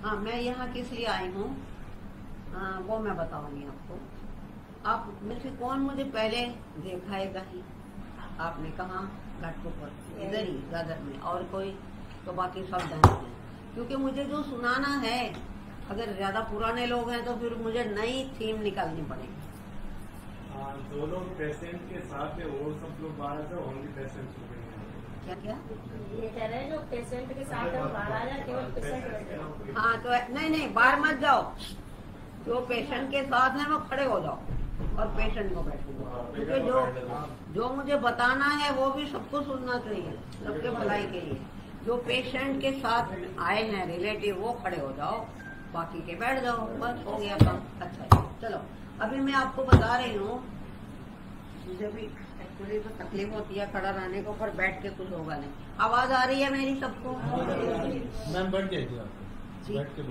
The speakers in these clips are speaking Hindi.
हाँ, मैं यहाँ किस लिए आई हूँ वो मैं बताऊंगी आपको। आप में से कौन मुझे पहले देखाएगा ही? आपने कहा घाटकोपर, इधर ही दादर में, और कोई? तो बाकी सब जानते हैं, क्योंकि मुझे जो सुनाना है, अगर ज्यादा पुराने लोग हैं तो फिर मुझे नई थीम निकालनी पड़ेगी। दो लोग पेशेंट के साथ है, वो सब लोग बाहर से ओनली पेशेंट। क्या क्या ये कह रहे हैं जो पेशेंट के साथ है बाहर आ जाए, केवल पेशेंट। हाँ, तो नहीं बाहर मत जाओ। जो पेशेंट के साथ है वो खड़े हो जाओ और पेशेंट को बैठो, क्योंकि जो मुझे बताना है वो भी सबको सुनना चाहिए, सबके भलाई के लिए। जो पेशेंट के साथ आए हैं रिलेटिव, वो खड़े हो जाओ, बाकी के बैठ जाओ, बस हो गया काम। अच्छा, चलो अभी मैं आपको बता रही हूँ। मुझे भी एक्चुअली तो तकलीफ होती है खड़ा रहने को, पर बैठ के कुछ होगा नहीं। आवाज आ रही है मेरी सबको? मैम बैठ जाइए, बैठ के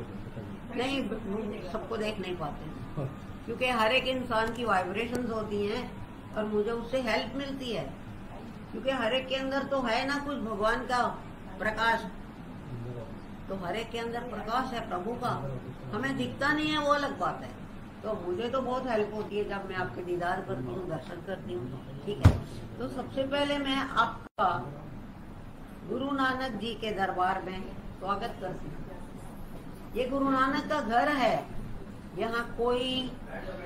नहीं, सबको देख नहीं पाते, क्योंकि हर एक इंसान की वाइब्रेशंस होती हैं और मुझे उससे हेल्प मिलती है, क्योंकि हर एक के अंदर तो है ना कुछ भगवान का प्रकाश, तो हर एक के अंदर प्रकाश है प्रभु का, हमें दिखता नहीं है, वो अलग बात है। तो मुझे तो बहुत हेल्प होती है जब मैं आपके दीदार करती हूँ, दर्शन करती हूँ। ठीक है, तो सबसे पहले मैं आपका गुरु नानक जी के दरबार में स्वागत करती हूँ। ये गुरु नानक का घर है, यहाँ कोई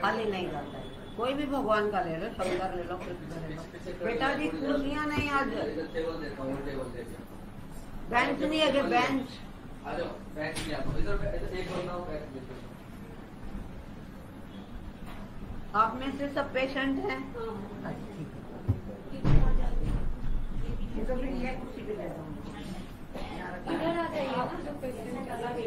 खाली नहीं जाता है। कोई भी भगवान का ले लो, शंकर ले लो, कृष्ण ले लो। बेटा जी कुर्सियाँ नहीं, आज बेंच नहीं है, बेंच आप में से सब पेशेंट हैं? तो फिर ये कुर्सी पे ले जाऊंगी। इधर आ जाइए ना, जो पेशेंट अलग है।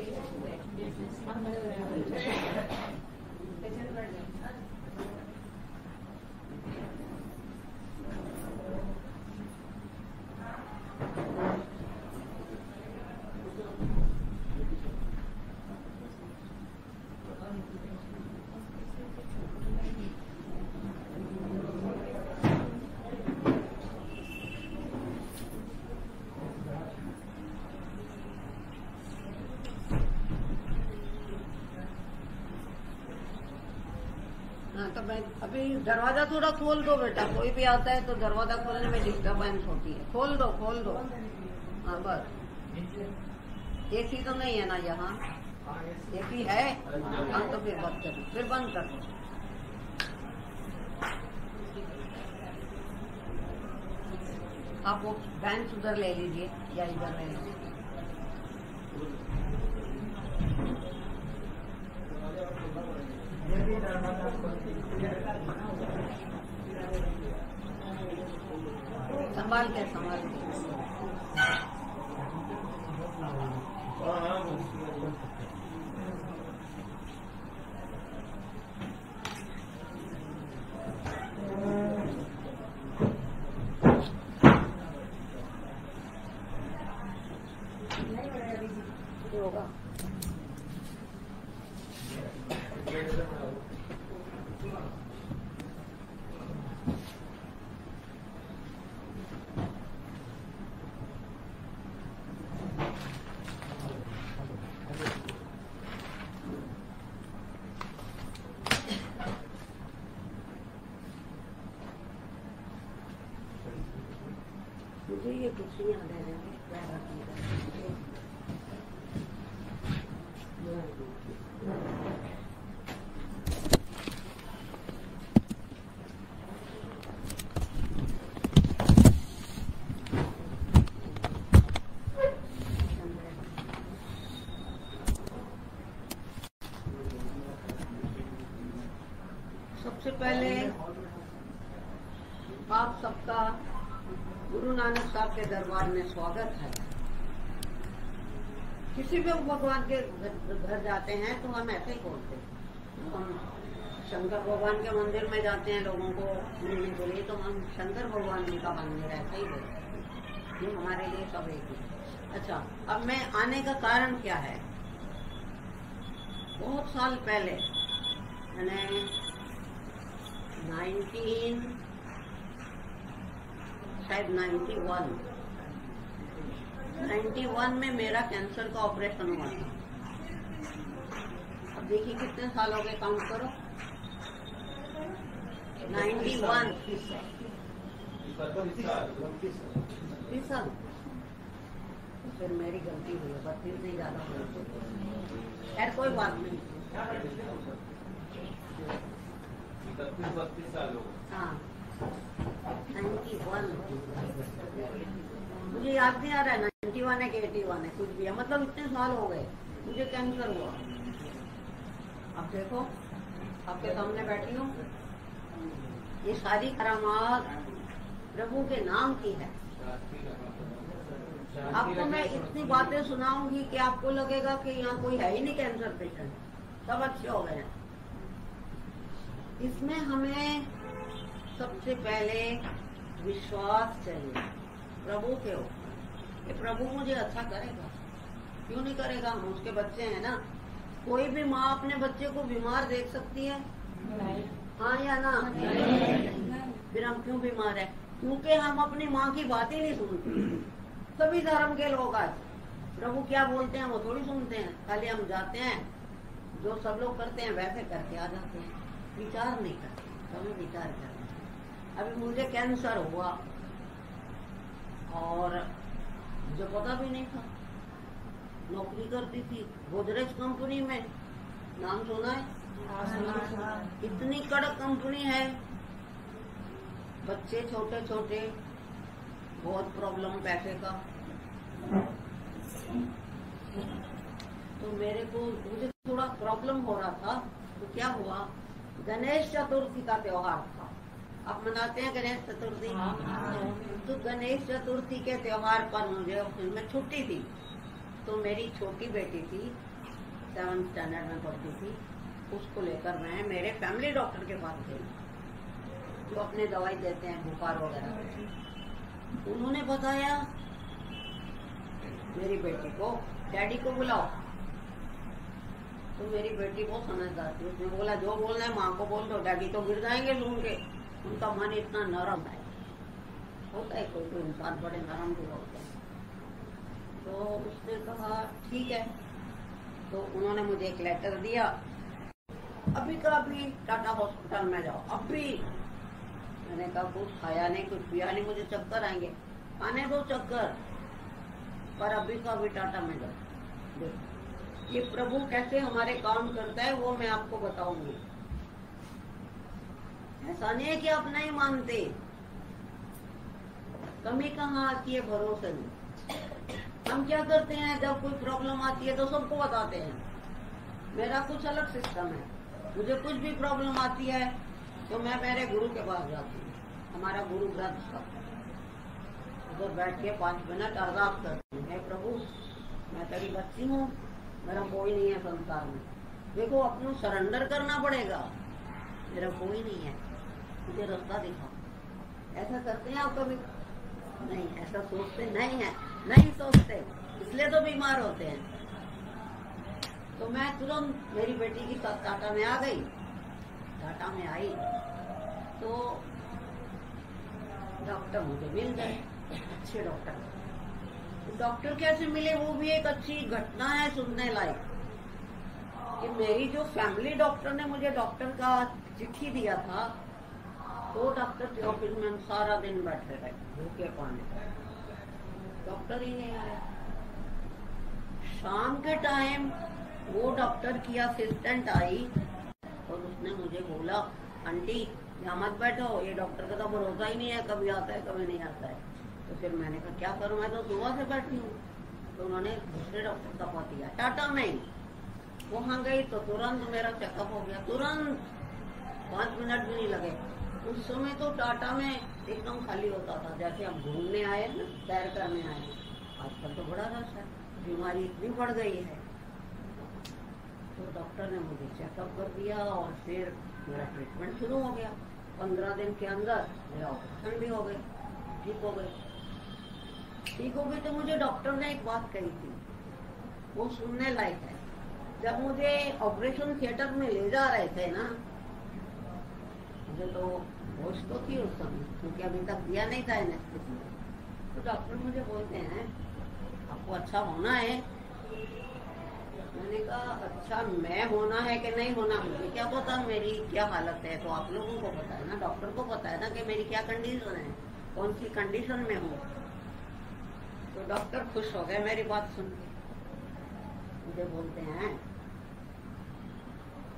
तो मैं अभी दरवाजा थोड़ा खोल दो बेटा, कोई भी आता है तो दरवाजा खोलने में डिस्टर्बेंस होती है। खोल दो, खोल दो। हाँ बस। एसी तो नहीं है ना यहाँ? एसी है? हाँ तो फिर बंद कर दो, फिर बंद कर दो। आप वो बेंच उधर ले लीजिए या इधर ले लीजिए। संभाल के, संभाल के। होगा मुझे ये कुर्सियाँ दे देंगे। सबसे पहले आप सबका गुरु नानक साहब के दरबार में स्वागत है। किसी भी भगवान के घर जाते हैं तो हम ऐसे ही बोलते हैं। हम शंकर भगवान के मंदिर में जाते हैं लोगों को मिलने के लिए, तो हम शंकर भगवान जी का मंदिर ऐसे ही बोलते हैं। ये हमारे लिए सब एक ही। अच्छा, अब मैं आने का कारण क्या है? बहुत साल पहले मैंने 91 में मेरा कैंसर का ऑपरेशन हुआ था। देखिए कितने साल हो गए, काउंट करो। 91 30 साल। फिर मेरी गलती हुई है, 32 नहीं ज्यादा हुई। खैर कोई बात नहीं। 32 साल हो गए। हाँ 91 मुझे याद नहीं आ रहा है 91 है कि 81 है, कुछ भी है, मतलब इतने साल हो गए मुझे कैंसर हुआ। अब देखो आपके सामने बैठी हूँ, ये सारी करामात प्रभु के नाम की है। आपको मैं इतनी बातें सुनाऊंगी कि आपको लगेगा कि यहाँ कोई है ही नहीं कैंसर पेशेंट, सब अच्छे हो गए हैं। इसमें हमें सबसे पहले विश्वास चाहिए प्रभु के ऊपर कि प्रभु मुझे अच्छा करेगा। क्यों नहीं करेगा, हम उसके बच्चे हैं ना। कोई भी माँ अपने बच्चे को बीमार देख सकती है? हाँ या ना? फिर हम क्यों बीमार है? क्योंकि हम अपनी माँ की बात ही नहीं सुनते। सभी धर्म के लोग आज प्रभु क्या बोलते हैं वो थोड़ी सुनते हैं, खाली हम जाते हैं जो सब लोग करते हैं वैसे करके आ जाते हैं, विचार नहीं करते। कभी विचार करते। अभी मुझे कैंसर हुआ और मुझे पता भी नहीं था। नौकरी करती थी गोदरेज कंपनी में, नाम सुना है? इतनी कड़क कंपनी है, बच्चे छोटे छोटे, बहुत प्रॉब्लम पैसे का। तो मुझे थोड़ा प्रॉब्लम हो रहा था। तो क्या हुआ, गणेश चतुर्थी का त्योहार था। आप मनाते हैं गणेश चतुर्थी? तो गणेश चतुर्थी के त्योहार पर मुझे ऑफिस में छुट्टी थी। तो मेरी छोटी बेटी थी, 7th स्टैंडर्ड में पढ़ती थी, उसको लेकर मैं मेरे फैमिली डॉक्टर के पास गई, जो अपने दवाई देते हैं बुखार वगैरह। उन्होंने बताया मेरी बेटी को, डैडी को बुलाओ। तो मेरी बेटी बहुत समझदार थी, उसने बोला जो बोलना है माँ को बोल दो, डैडी तो गिर जाएंगे सुन के। उनका मन इतना नरम है, होता है कोई कोई इंसान बड़े नरम भी होते हैं। तो उसने कहा ठीक है। तो उन्होंने मुझे एक लेटर दिया, अभी का अभी टाटा हॉस्पिटल में जाओ अभी। मैंने कहा कुछ खाया नहीं कुछ पिया नहीं, मुझे चक्कर आएंगे। आने दो चक्कर, पर अभी का अभी टाटा में जाओ। ये प्रभु कैसे हमारे काम करता है वो मैं आपको बताऊंगी। ऐसा नहीं है कि आप नहीं मानते, कमी कहाँ आती है भरोसे में। हम क्या करते हैं, जब कोई प्रॉब्लम आती है तो सबको बताते हैं। मेरा कुछ अलग सिस्टम है, मुझे कुछ भी प्रॉब्लम आती है तो मैं मेरे गुरु के पास जाती हूँ। हमारा गुरु ग्रंथ का उधर बैठ के 5 मिनट अरदास करती हूँ, हे प्रभु मैं तेरी बच्ची हूँ, मेरा कोई नहीं है संसार में। देखो अपनों सरेंडर करना पड़ेगा, मेरा कोई नहीं है, मुझे रास्ता दिखाओ। ऐसा करते हैं आप कभी? नहीं, ऐसा सोचते नहीं है, नहीं सोचते, इसलिए तो बीमार होते हैं। तो मैं तुरंत मेरी बेटी की साथ टाटा में आ गई। टाटा में आई तो डॉक्टर मुझे मिल गए, अच्छे डॉक्टर। डॉक्टर कैसे मिले वो भी एक अच्छी घटना है सुनने लायक। कि मेरी जो फैमिली डॉक्टर ने मुझे डॉक्टर का चिट्ठी दिया था, तो डॉक्टर के ऑफिस में हम सारा दिन बैठे रहे भूखे पाने, डॉक्टर ही नहीं आया। शाम के टाइम वो डॉक्टर की असिस्टेंट आई और उसने मुझे बोला, आंटी यहाँ मत बैठो, ये डॉक्टर का तो भरोसा ही नहीं है, कभी आता है कभी नहीं आता है। तो फिर मैंने कहा क्या करूँ, मैं तो सुबह से बैठी हूँ। तो उन्होंने दूसरे डॉक्टर का पता दिया टाटा में। वहाँ गई तो तुरंत मेरा चेकअप हो गया, तुरंत 5 मिनट भी नहीं लगे। उस समय तो टाटा में एकदम खाली होता था, जैसे हम घूमने आए ना, सैर करने आए। आजकल तो बड़ा रश है, बीमारी इतनी बढ़ गई है। तो डॉक्टर ने मुझे चेकअप कर दिया और फिर मेरा ट्रीटमेंट शुरू हो गया। 15 दिन के अंदर मेरा ऑपरेशन भी हो गया, ठीक हो गई। ठीक हो गई तो मुझे डॉक्टर ने एक बात कही थी, वो सुनने लायक है। जब मुझे ऑपरेशन थिएटर में ले जा रहे थे ना, मुझे तो होश तो थी उस समय, क्योंकि अभी तक दिया नहीं था एनेस्थीसिया। तो डॉक्टर मुझे बोलते हैं आपको अच्छा होना है। मैंने कहा अच्छा मैं होना है कि नहीं होना, मुझे क्या पता मेरी क्या हालत है, तो आप लोगों को पता है ना, डॉक्टर को पता है ना कि मेरी क्या कंडीशन है, कौन सी कंडीशन में हूँ। तो डॉक्टर खुश हो गए मेरी बात सुन के। मुझे बोलते हैं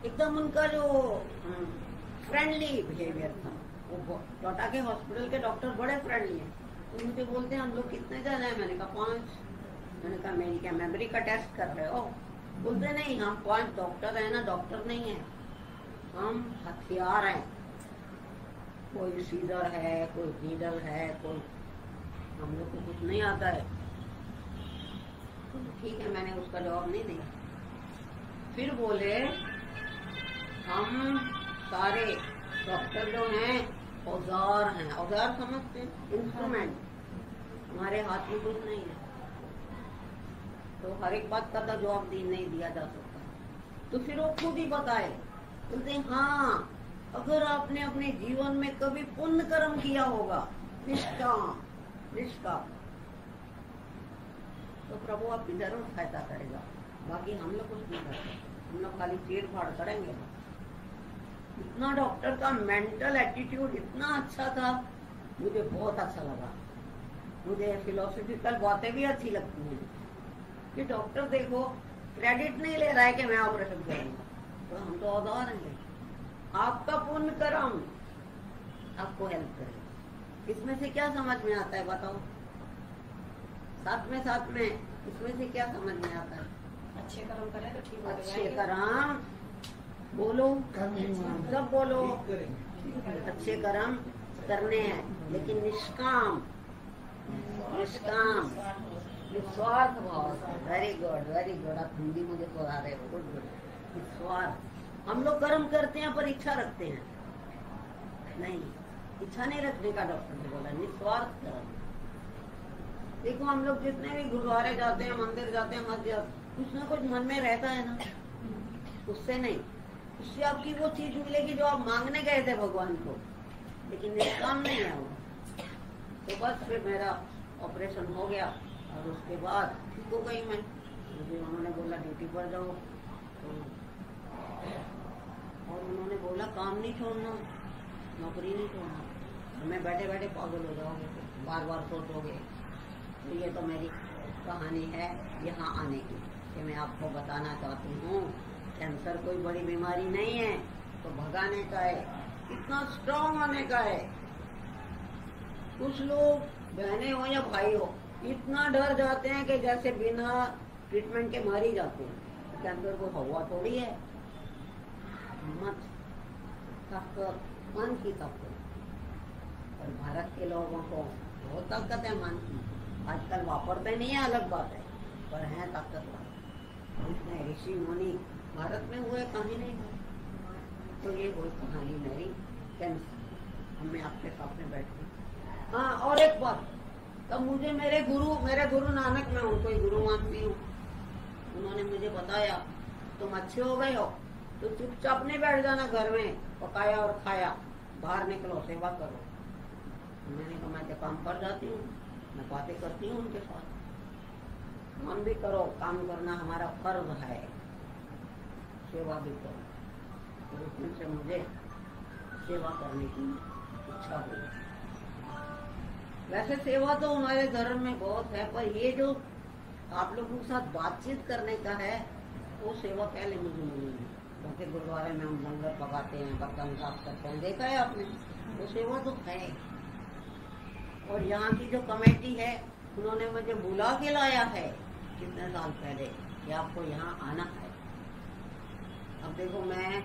एकदम उनका जो फ्रेंडली बिहेवियर था, वो टोटा के हॉस्पिटल के डॉक्टर बड़े फ्रेंडली हैं। तो मुझे बोलते हैं हम लोग कितने जन हैं, मैंने कहा 5। मैंने कहा मेरी क्या मेमोरी का टेस्ट कर रहे हो? बोलते नहीं हम 5 डॉक्टर हैं ना, डॉक्टर नहीं है, हम हथियार हैं, कोई सीजर है, कोई नीडल है, कोई, हम लोग को कुछ नहीं आता है। ठीक है, मैंने उसका जवाब नहीं दिया। फिर बोले हम सारे डॉक्टर जो हैं औजार हैं, औजार समझते हैं, इंस्ट्रूमेंट, हमारे हाथ में कुछ नहीं है। तो हर एक बात का तो जवाब नहीं दिया जा सकता। तो फिर वो खुद ही बताए, बोलते हाँ अगर आपने अपने जीवन में कभी पुण्य कर्म किया होगा, निष्काम, तो प्रभु आपकी जरूर सहायता करेगा। बाकी हम लोग कुछ नहीं करते, हम लोग खाली चीर फाड़ करेंगे। इतना डॉक्टर का मेंटल एटीट्यूड इतना अच्छा था, मुझे बहुत अच्छा लगा। मुझे फिलोसफिकल बातें भी अच्छी लगती हैं कि डॉक्टर देखो क्रेडिट नहीं ले रहा है कि मैं ऑपरेशन करूंगा, तो हम तो औजार हैं। आपका पुण्य कर्म आपको हेल्प करेगा। इसमें से क्या समझ में आता है बताओ? साथ में इसमें से क्या समझ में आता है? अच्छे कर्म करें तो ठीक हो जाएगा। अच्छे कर्म बोलो, सब बोलो, अच्छे कर्म करने हैं, लेकिन निष्काम, निस्वार्थ भाव। वेरी गुड, आप हिंदी मुझे पढ़ा रहे हो, गुड। निस्वार्थ। हम लोग कर्म करते हैं पर इच्छा रखते हैं नहीं, इच्छा नहीं रखने का डॉक्टर ने बोला, निस्वार्थ कर्म। देखो हम लोग जितने भी गुरुद्वारे जाते हैं, मंदिर जाते हैं, मस्जिद, कुछ ना कुछ मन में रहता है ना, उससे नहीं, उससे आपकी वो चीज मिलेगी जो आप मांगने गए थे भगवान को, लेकिन निष्काम नहीं है वो। तो बस फिर मेरा ऑपरेशन हो गया और उसके बाद ठीक हो गई मैं। मुझे उन्होंने बोला ड्यूटी पर जाओ, तो और उन्होंने बोला काम नहीं छोड़ना, नौकरी नहीं छोड़ना। मैं बैठे बैठे पागल हो जाओगे, बार बार सोचोगे। तो ये तो मेरी कहानी है यहाँ आने की, कि मैं आपको बताना चाहती हूँ कैंसर कोई बड़ी बीमारी नहीं है, तो भगाने का है, इतना स्ट्रांग होने का है। कुछ लोग बहने हो या भाई हो इतना डर जाते हैं कि जैसे बिना ट्रीटमेंट के मर ही जाते हैं। कैंसर को हवा थोड़ी है, मत ताकत, मन की ताकत। और भारत के लोगों को बहुत ताकत है मन की, आजकल वापरते नहीं है अलग बात है, पर है ताकतवर। इसमें ऋषि मुनि भारत में हुए कहीं नहीं हुए। तो ये हुई कहानी मेरी कैंसर। अब मैं आपके सामने बैठी। हाँ, और एक बात, तब मुझे मेरे गुरु नानक, मैं उनको ही गुरु मानती हूँ, उन्होंने मुझे बताया तुम अच्छे हो गए हो तो चुपचाप नहीं बैठ जाना घर में, पकाया और खाया, बाहर निकलो, सेवा करो। मैंने कहा मैं तो काम कर जाती हूँ, मैं बातें करती हूँ उनके साथ। काम भी करो, काम करना हमारा फर्ज है, सेवा भी करो। तो उस दिन से मुझे सेवा करने की इच्छा हुई। वैसे सेवा तो हमारे धर्म में बहुत है, पर ये जो आप लोगों के साथ बातचीत करने का है, वो सेवा पहले मुझे मिली है। क्योंकि गुरुद्वारे में हम लंगर पकाते हैं, बर्तन साफ करते हैं, देखा है आपने, वो सेवा तो है। और यहाँ की जो कमेटी है, उन्होंने मुझे बुला के लाया है कितने साल पहले कि आपको यहाँ आना है। अब देखो मैं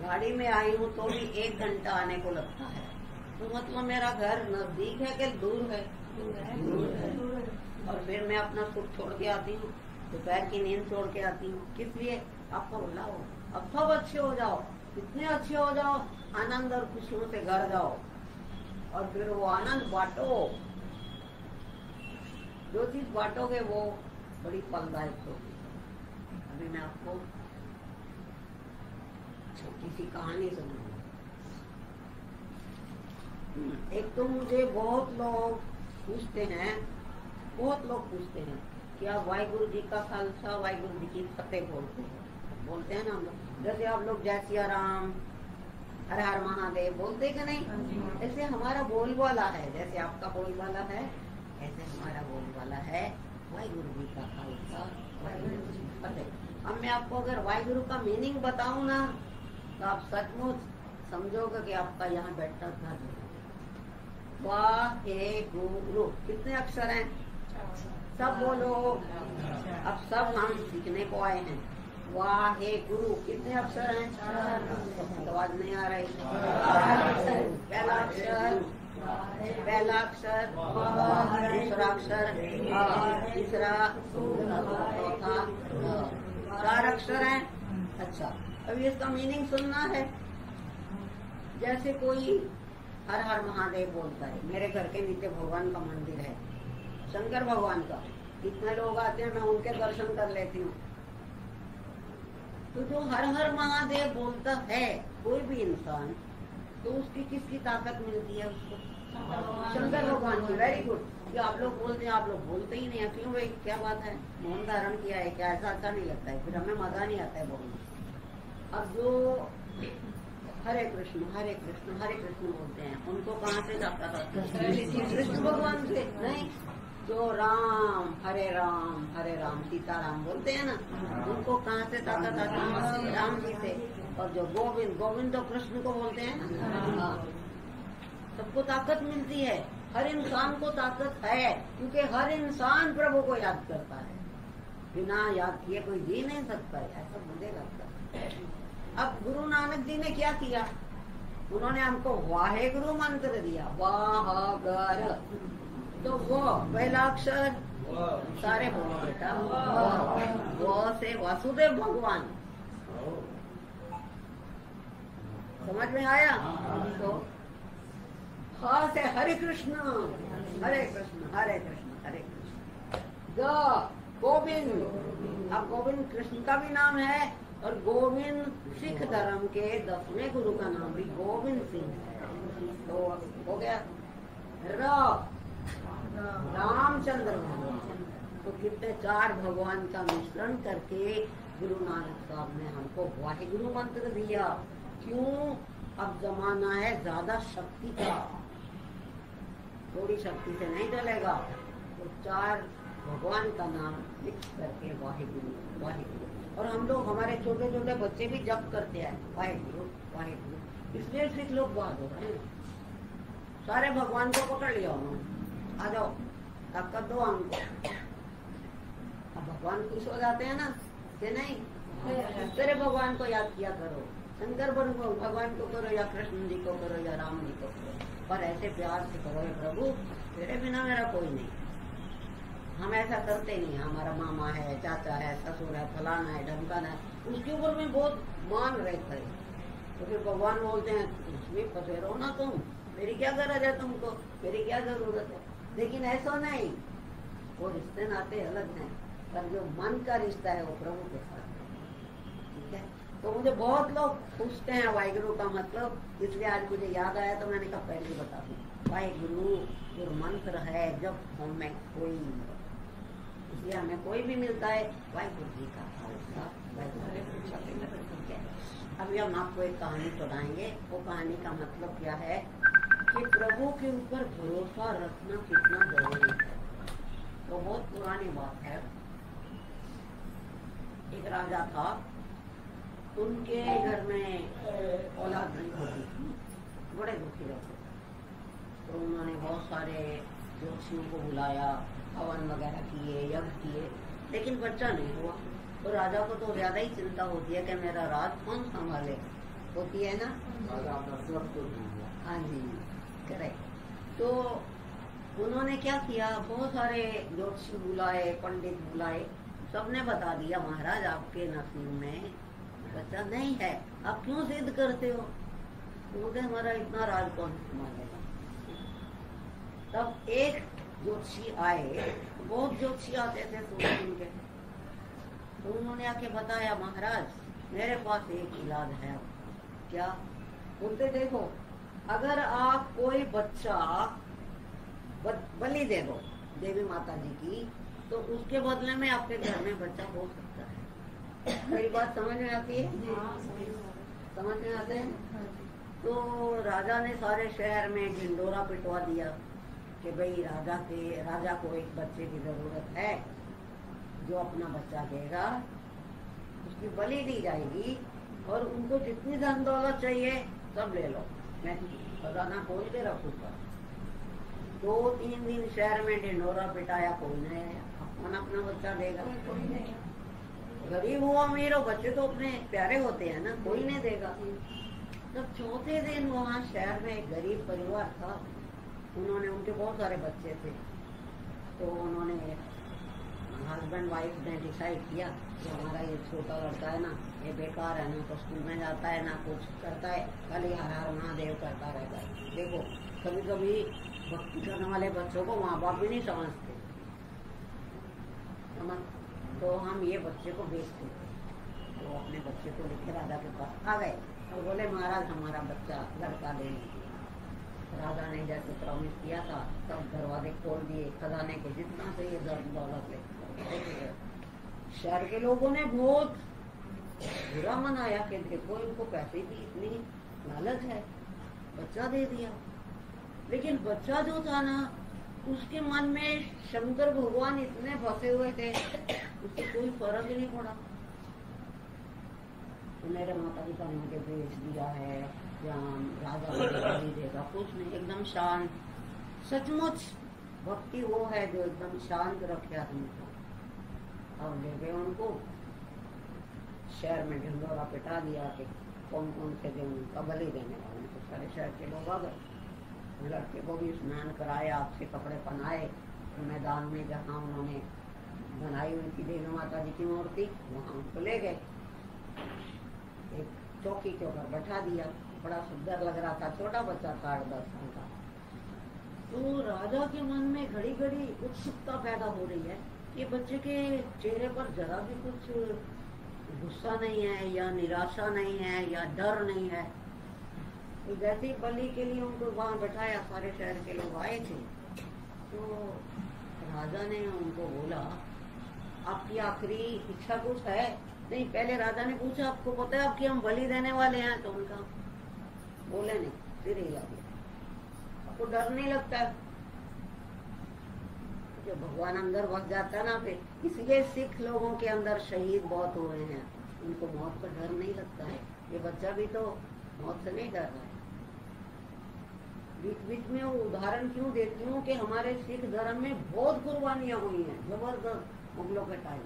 गाड़ी में आई हूँ तो भी 1 घंटा आने को लगता है, तो मतलब मेरा घर नजदीक है कि दूर है? दूर है। और फिर मैं अपना सुख छोड़ के आती हूँ, दोपहर की नींद छोड़ के आती हूँ, किस लिए? आपको बुलाओ। अब सब अच्छे हो जाओ, इतने अच्छे हो जाओ, आनंद और खुशियों से घर जाओ, और फिर वो आनंद बांटो। जो चीज बांटोगे वो बड़ी फलदायक होगी। अभी मैं आपको छोटी सी कहानी सुनाऊंगी। एक तो मुझे बहुत लोग पूछते हैं कि आप वाहिगुरु जी का खालसा वाहिगुरु जी की फतेह बोलते हैं ना हम लोग। जैसे आप लोग जय सिया राम, हर हर महादेव बोलते कि नहीं? ऐसे हमारा बोलबाला है, जैसे आपका बोलबाला है ऐसे हमारा बोलबाला है वाहिगुरु जी का खालसा वाहिगुरु जी की फतेह। अब मैं आपको अगर वाहिगुरु का मीनिंग बताऊं ना तो आप सचमुच समझोगे कि आपका यहाँ बैठा था। वाहेगुरु कितने अक्षर हैं? सब बोलो। अब सब हम सीखने को आए हैं। वाहेगुरु कितने अक्षर हैं? आवाज नहीं आ रही। पहला अक्षर, पहला अक्षर, दूसरा अक्षर, तीसरा, चौथा, 4 अक्षर हैं। अच्छा, अभी इसका मीनिंग सुनना है। जैसे कोई हर हर महादेव बोलता है, मेरे घर के नीचे भगवान का मंदिर है, शंकर भगवान का, कितने लोग आते हैं, मैं उनके दर्शन कर लेती हूँ। तो जो हर हर महादेव बोलता है कोई भी इंसान, तो उसकी किसकी ताकत मिलती है उसको? शंकर भगवान की। Very good. जो आप लोग बोलते हैं, आप लोग बोलते ही नहीं है, क्यों भाई? क्या बात है? मौन धारण किया है क्या? ऐसा अच्छा नहीं लगता है, फिर हमें मजा नहीं आता है बोलने। अब जो हरे कृष्ण हरे कृष्ण हरे कृष्ण बोलते हैं, उनको कहाँ से जाता था? कृष्ण भगवान से नहीं। जो राम हरे राम सीताराम बोलते हैं ना, उनको कहाँ से ताकत आती है? राम जी से। और जो गोविंद, गोविंद तो कृष्ण को बोलते हैं ना। सबको ताकत मिलती है, हर इंसान को ताकत है, क्योंकि हर इंसान प्रभु को याद करता है। बिना याद किए कोई जी नहीं सकता है, ऐसा मुझे लगता है। अब गुरु नानक जी ने क्या किया? उन्होंने हमको वाहेगुरु मंत्र दिया। वाहगर, तो वो पहला अक्षर, सारे बोलो बेटा। वो से वासुदेव भगवान, समझ में आया? तो हा से हरे कृष्ण हरे कृष्ण हरे कृष्ण हरे कृष्ण। गोविंद, अब गोविंद कृष्ण का भी नाम है, और गोविंद सिख धर्म के 10वें गुरु का नाम भी गोविंद सिंह है। तो हो गया रामचंद्र भगवान। तो कितने 4 भगवान का मिश्रण करके गुरु नानक साहब ने हमको वाहिगुरु मंत्र दिया। क्यों? अब जमाना है ज्यादा शक्ति का, थोड़ी शक्ति से नहीं चलेगा। तो 4 भगवान का नाम मिक्स करके वाहिगुरु वाहिगुरु। और हम लोग, हमारे छोटे छोटे बच्चे भी जप करते हैं वाहिगुरु वाहिगुरु। इसलिए सिख लोग बात हो रहे हैं। सारे भगवान को पकड़ लिया उन्होंने, आ जाओ ताकत दो हमको। अब भगवान खुश हो जाते हैं ना कि नहीं? तेरे भगवान को याद किया करो, शंकर भगवान को करो, या कृष्ण जी को करो, या राम जी को करो, पर ऐसे प्यार से करो, प्रभु तेरे बिना मेरा कोई नहीं। हम ऐसा करते नहीं। हमारा मामा है, चाचा है, ससुर है, फलाना है, ढमकाना है, उसके ऊपर में बहुत मान रहता है। तो फिर भगवान बोलते हैं उसमें फंसे रहो ना तुम, मेरी क्या गरज है तुमको, मेरी क्या जरूरत है? लेकिन ऐसा नहीं, वो रिश्ते नाते अलग हैं, पर जो मन का रिश्ता है वो प्रभु के साथ है। ठीक है? तो मुझे बहुत लोग पूछते हैं वाहिगुरु का मतलब, इसलिए आज मुझे याद आया तो मैंने कहा पहले बता दूं। वाहिगुरु जो मंत्र है, जब हमें कोई, इसलिए हमें कोई भी मिलता है वाहिगुरु जी का खालसा वाहिगुरु जी की फतेह। ठीक है? अभी हम आपको एक कहानी सुनाएंगे। वो कहानी का मतलब क्या है कि प्रभु के ऊपर भरोसा रखना कितना जरूरी है। तो बहुत पुरानी बात है। एक राजा था, उनके घर में औलाद नहीं होती थी, बड़े दुखी रहते थे। तो उन्होंने बहुत सारे ज्योतिषियों को बुलाया, हवन वगैरह किए, यज्ञ किए, लेकिन बच्चा नहीं हुआ। तो राजा को तो ज्यादा ही चिंता होती है कि मेरा राज कौन संभाले, होती है ना? हाँ जी, करेक्ट। तो उन्होंने क्या किया, बहुत सारे ज्योतिषी बुलाए, पंडित बुलाए, सबने बता दिया महाराज आपके नसीब में बच्चा नहीं है, आप क्यों जिद करते हो? तो बोलते हमारा इतना राज कौन संभालेगा। तब एक ज्योतिषी आए, बहुत ज्योतिषी आते थे सुन के, तो उन्होंने आके बताया महाराज मेरे पास एक इलाज है। क्या? बोलते देखो, अगर आप कोई बच्चा बलि दे दो देवी माता जी की, तो उसके बदले में आपके घर में बच्चा हो सकता है। मेरी बात समझ में आती है? समझ में आते हैं? तो राजा ने सारे शहर में ढिंडोरा पिटवा दिया कि भाई राजा को एक बच्चे की जरूरत है, जो अपना बच्चा देगा उसकी बलि दी जाएगी और उनको जितनी धन दौलत चाहिए सब ले लो, मैं खजाना खोल के रखूंगा। 2-3 दिन शहर में ढिंडोरा पिटाया, कोई नहीं आया। अपना बच्चा देगा, गरीब हो अमीर हो, बच्चे तो अपने प्यारे होते हैं ना, कोई नहीं देगा। जब चौथे दिन वहाँ शहर में एक गरीब परिवार था, उनके बहुत सारे बच्चे थे, तो उन्होंने हस्बैंड वाइफ ने डिसाइड किया कि हमारा ये छोटा लड़का है ना, ये बेकार है ना, तो स्कूल में जाता है ना कुछ करता है, खाली हर हर महादेव करता रहता है। देखो कभी कभी भक्ति करने वाले बच्चों को माँ बाप भी नहीं समझते, तो हम ये बच्चे को बेचते। तो अपने बच्चे को लेकर राजा के पास आ गए और बोले महाराज हमारा बच्चा लड़का ले लीजिए। राजा ने जैसे प्रॉमिस किया था तब दरवाजे खोल दिए, खजाने के जितना से ये दौलत ले। शहर के लोगों ने बहुत बुरा मनाया कि देखो इनको पैसे की इतनी लालच है, बच्चा दे दिया। लेकिन बच्चा जो था ना, उसके मन में शंकर भगवान इतने फंसे हुए थे, उससे कोई फर्क ही नहीं पड़ा। तो मेरे माता पिता ने मुझे बेच दिया है या राजा नहीं देगा, कुछ नहीं, एकदम शांत। सचमुच भक्ति वो है जो एकदम शांत रखे आदमी को। अब ले गए उनको शहर में ढिंडोरा पिटा दिया कि कौन कौन से दिन उनका बलि देने वाले, तो सारे शहर के लोग आ गए। लड़के को भी स्नान कराया, अच्छे कपड़े पहनाए, मैदान में जहाँ उन्होंने बनाई हुई थी देवी माता जी की मूर्ति, वहाँ उनको ले गए, एक चौकी के ऊपर बैठा दिया। बड़ा सुंदर लग रहा था, छोटा बच्चा था 8-10 साल का। तो राजा के मन में घड़ी घड़ी उत्सुकता पैदा हो रही है कि बच्चे के चेहरे पर जरा भी कुछ गुस्सा नहीं है या निराशा नहीं है या डर नहीं है। तो जैसे ही बलि के लिए उनको वहाँ बैठाया, सारे शहर के लोग आए थे, तो राजा ने उनको बोला आपकी आखिरी इच्छा कुछ है? नहीं, पहले राजा ने पूछा आपको पता है आपकी हम बलि देने वाले हैं? तो उनका बोले नहीं, फिर ही आ गया। आपको डर नहीं लगता? जो भगवान अंदर बस जाता है ना, फिर इसलिए सिख लोगों के अंदर शहीद बहुत हुए हैं, उनको मौत का डर नहीं लगता है। ये बच्चा भी तो मौत से नहीं डर रहा है। बीच बीच में वो उदाहरण क्यों देती हूँ कि हमारे सिख धर्म में बहुत कुर्बानियां हुई हैं, जबरदस्त। मुगलों के टाइम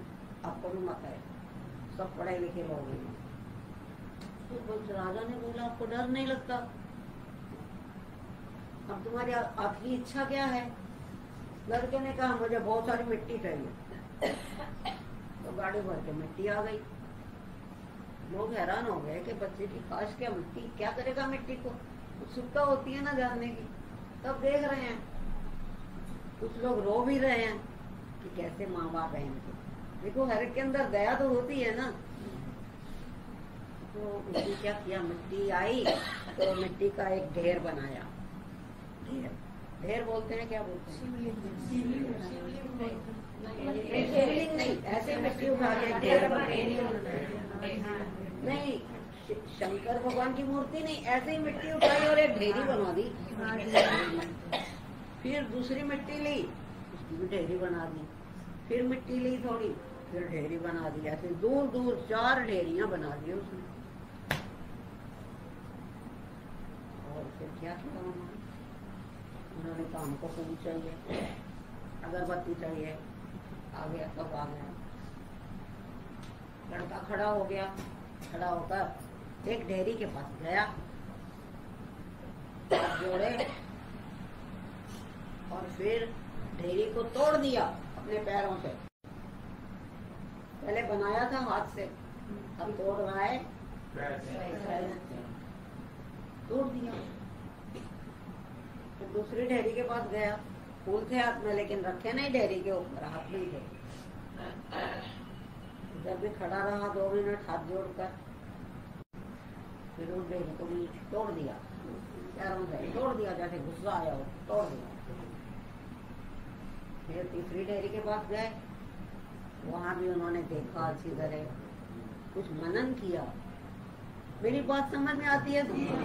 आपको भी मत है, सब पढ़े लिखे लोग हैं। तो बस राजा ने बोला आपको डर नहीं लगता? अब तुम्हारी आखिरी इच्छा क्या है? लड़के ने कहा मुझे बहुत सारी मिट्टी चाहिए। तो गाड़ी भर के मिट्टी आ गई। लोग हैरान हो गए कि बच्चे की खास क्या मिट्टी, क्या करेगा मिट्टी को, उत्सुकता होती है ना जानने की। तब देख रहे हैं, कुछ लोग रो भी रहे हैं कि कैसे माँ बाप है इनके। देखो हर एक के अंदर दया तो होती है ना। तो उसने क्या किया, मिट्टी आई तो मिट्टी का एक ढेर बनाया। ढेर बोलते हैं, क्या बोलते हैं? शिवलिंग नहीं, ऐसे मिट्टी उठा के ढेर नहीं, शंकर भगवान की मूर्ति नहीं, ऐसे ही मिट्टी उठाई और एक ढेरी बना दी। फिर दूसरी मिट्टी ली, उसकी भी ढेरी बना दी। फिर मिट्टी ली थोड़ी, फिर ढेरी बना दी। ऐसे दूर दूर 4 ढेरियां बना दी उसने। और फिर क्या किया उन्होंने कहा हमको फूल चाहिए, अगरबत्ती चाहिए। आ गया, कब आ गया? लड़का खड़ा हो गया, खड़ा होकर एक ढेरी के पास गया, हाथ जोड़े और फिर ढेरी को तोड़ दिया अपने पैरों से। पहले बनाया था हाथ से, अब तोड़ रहा है, तोड़ दिया। तो दूसरी ढेरी के पास गया, फूल थे हाथ में लेकिन रखे नहीं ढेरी के ऊपर, हाथ नहीं थे। जब भी खड़ा रहा 2 मिनट हाथ जोड़कर, फिर उस ढेरी को भी तोड़ दिया, पैरों से तोड़ दिया, जैसे गुस्सा आया हो तोड़ दिया। फिर तीसरी ढेरी के पास गए, वहाँ भी उन्होंने देखा अच्छी तरह, कुछ मनन किया। मेरी बात समझ में आती है तुमको?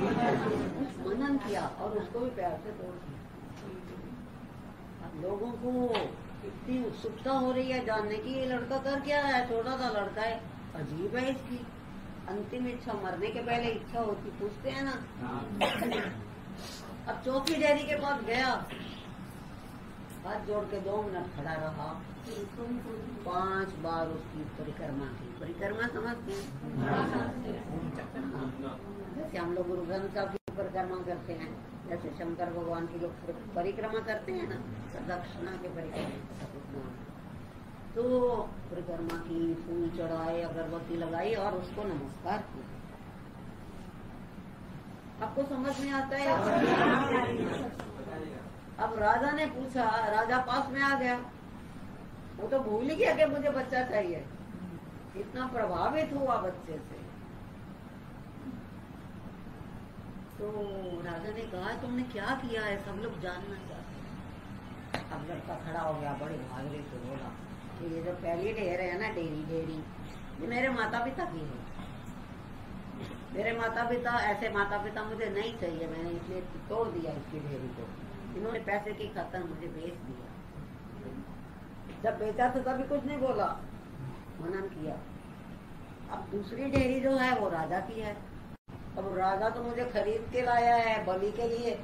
कुछ मनन किया और उसको भी प्यार से तोड़ दिया। अब लोगों को इतनी उत्सुकता हो रही है जानने की, ये लड़का कर क्या है, छोटा सा लड़का है, अजीब है इसकी अंतिम इच्छा, मरने के पहले इच्छा होती, पूछते हैं ना। अब चौथी डेयरी के पास गया, हाथ जोड़ के 2 मिनट खड़ा रहा, 5 बार उसकी परिक्रमा की। परिक्रमा समझते हैं? जैसे हम लोग गुरु ग्रंथ साहब की परिक्रमा करते हैं, जैसे शंकर भगवान की लोग परिक्रमा करते हैं ना, दक्षिणा के परिक्रमा, तो परिक्रमा की, फूल चढ़ाए, अगरबत्ती लगाई और उसको नमस्कार किया। आपको समझ में आता है? अब राजा ने पूछा, राजा पास में आ गया, वो तो भूल ही गया कि मुझे बच्चा चाहिए, इतना प्रभावित हुआ बच्चे से। तो राजा ने कहा तुमने क्या किया है, सब लोग जानना चाहते हैं। अब लड़का खड़ा हो गया, बड़े भागरे से बोला कि ये जो पहली ढेर है ना, डेरी ये मेरे माता पिता की है। मेरे माता पिता, ऐसे माता पिता मुझे नहीं चाहिए, मैंने इसलिए तोड़ दिया इसकी ढेरी को। इन्होंने पैसे की खातिर मुझे बेच दिया। जब बेचा तो कभी कुछ नहीं बोला, मनन किया। अब दूसरी ढेरी जो है वो राजा की है। अब राजा तो मुझे खरीद के लाया है बलि के लिए,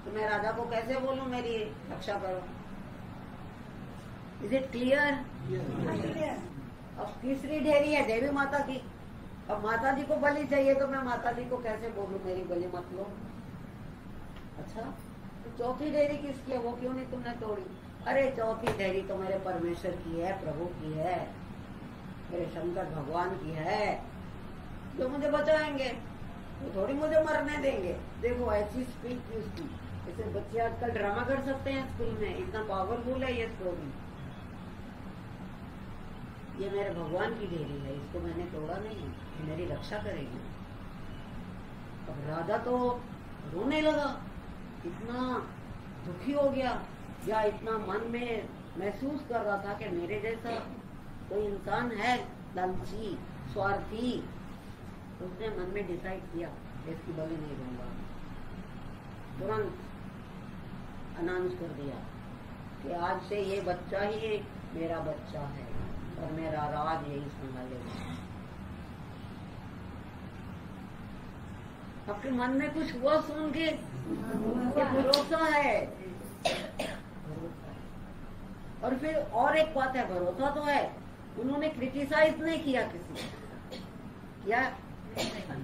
तो मैं राजा को कैसे बोलूं मेरी रक्षा करो? Is it clear? अब तीसरी ढेरी है देवी माता की। अब माता जी को बलि चाहिए तो मैं माता जी को कैसे बोलूं मेरी बलि मत लो? अच्छा, तो चौथी ढेरी किसकी है, वो क्यों नहीं तुमने तोड़ी? अरे चौथी ढेरी तो मेरे परमेश्वर की है, प्रभु की है, मेरे शंकर भगवान की है, जो मुझे बचाएंगे, वो थोड़ी मुझे मरने देंगे। देखो ऐसी स्पीच की उसकी। जैसे बच्चे आजकल ड्रामा कर सकते हैं स्कूल में, इतना पावरफुल है ये स्टोरी। ये मेरे भगवान की ढेरी है, इसको मैंने तोड़ा नहीं, ये मेरी रक्षा करेगी। अब राजा तो रोने लगा, इतना दुखी हो गया, या इतना मन में महसूस कर रहा था कि मेरे जैसा कोई इंसान है लालची, स्वार्थी। तो उसने मन में डिसाइड किया इसकी बलि नहीं दूंगा। तुरंत अनाउंस कर दिया कि आज से ये बच्चा ही मेरा बच्चा है और मेरा राज यही संभालेगा। आपके मन में कुछ हुआ सुन के? भरोसा है। और फिर और एक बात है, भरोसा तो है, उन्होंने क्रिटिसाइज नहीं किया किसी को। क्या?